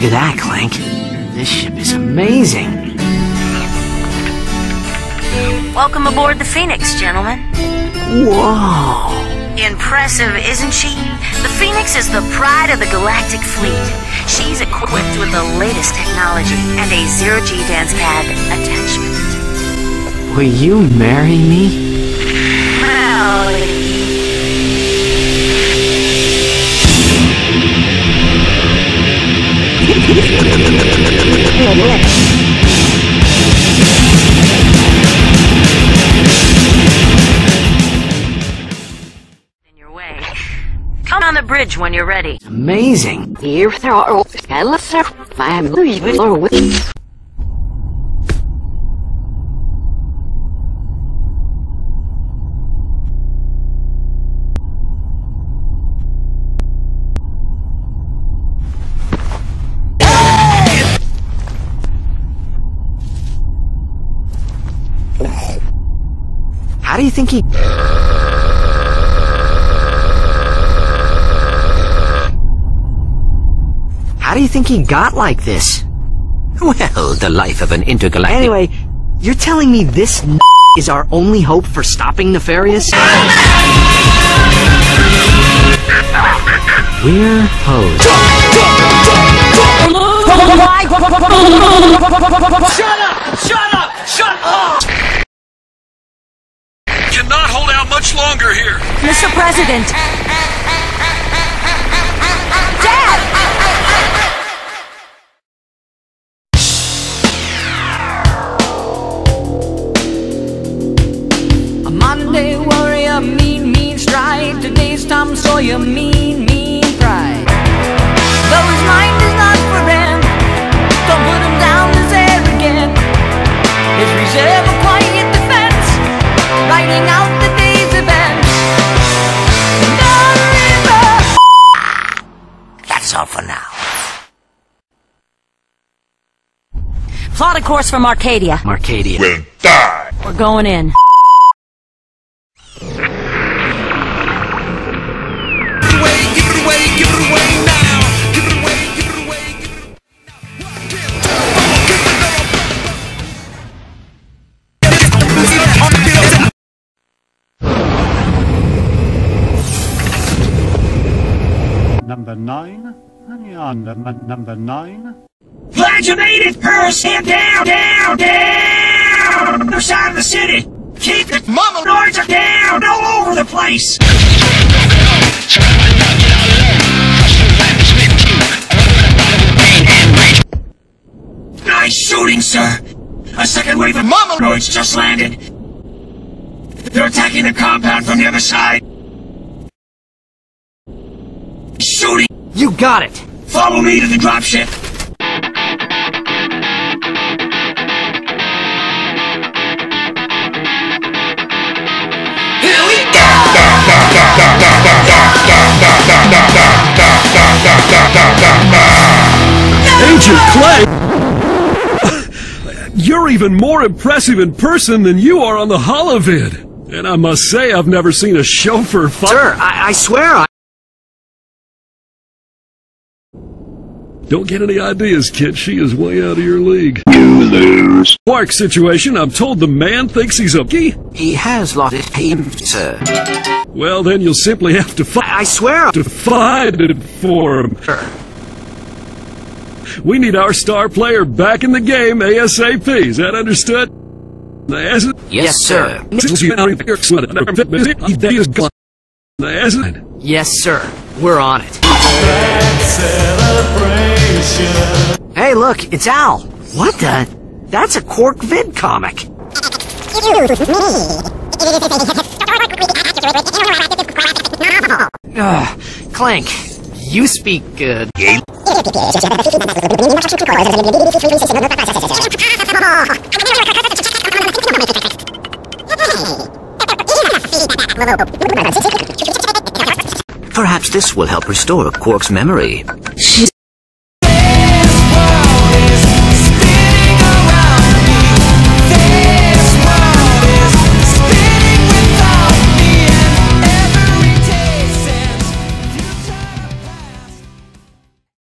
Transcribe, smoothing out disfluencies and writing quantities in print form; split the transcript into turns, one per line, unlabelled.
Look at that, Clank. This ship is amazing.
Welcome aboard the Phoenix, gentlemen.
Whoa.
Impressive, isn't she? The Phoenix is the pride of the galactic fleet. She's equipped with the latest technology and a zero-G dance pad attachment.
Will you marry me?
Well, in your way. Come on the bridge when you're ready.
Amazing. How do you think he... How do you think he got like this?
Well, the life of an intergalactic...
Anyway, you're telling me this is our only hope for stopping Nefarious? We're hosed.
Shut up! Shut up! Shut up!
Cannot hold out much longer here.
Mr. President! Dad!
A Monday warrior, mean stride. Today's Tom Sawyer, mean pride. Though his mind is not for him, don't put him down as arrogant. His reserve a quiet defense, writing out the day's events. No river.
That's all for now.
Plot a course from Arcadia.
Arcadia.
Will die.
We're going in.
Number 9, and you're under number 9.
Glad you made it, Arse! Head down! Other side of the city! Keep the mama noise down! All over the place! Nice shooting, sir! A second wave of mama noise just landed! They're attacking the compound from the other side! Shooting!
You got it!
Follow me to the dropship! Here we go!
Agent Clank! You're even more impressive in person than you are on the holovid. And I must say, I've never seen a chauffeur fight.
Sir, I swear
Don't get any ideas, kid. She is way out of your league.
You lose.
Qwark situation, I'm told the man thinks he's a key.
He has lost his aim, sir.
Well, then you'll simply have to fight.
I swear
To find it for him.
Sure.
We need our star player back in the game ASAP. Is that understood?
Yes, sir.
Yes, sir. We're on it. Hey, look, it's Al. What the? That's a Qwark vid comic. Clank, you speak good.
Perhaps this will help restore Qwark's memory.
She's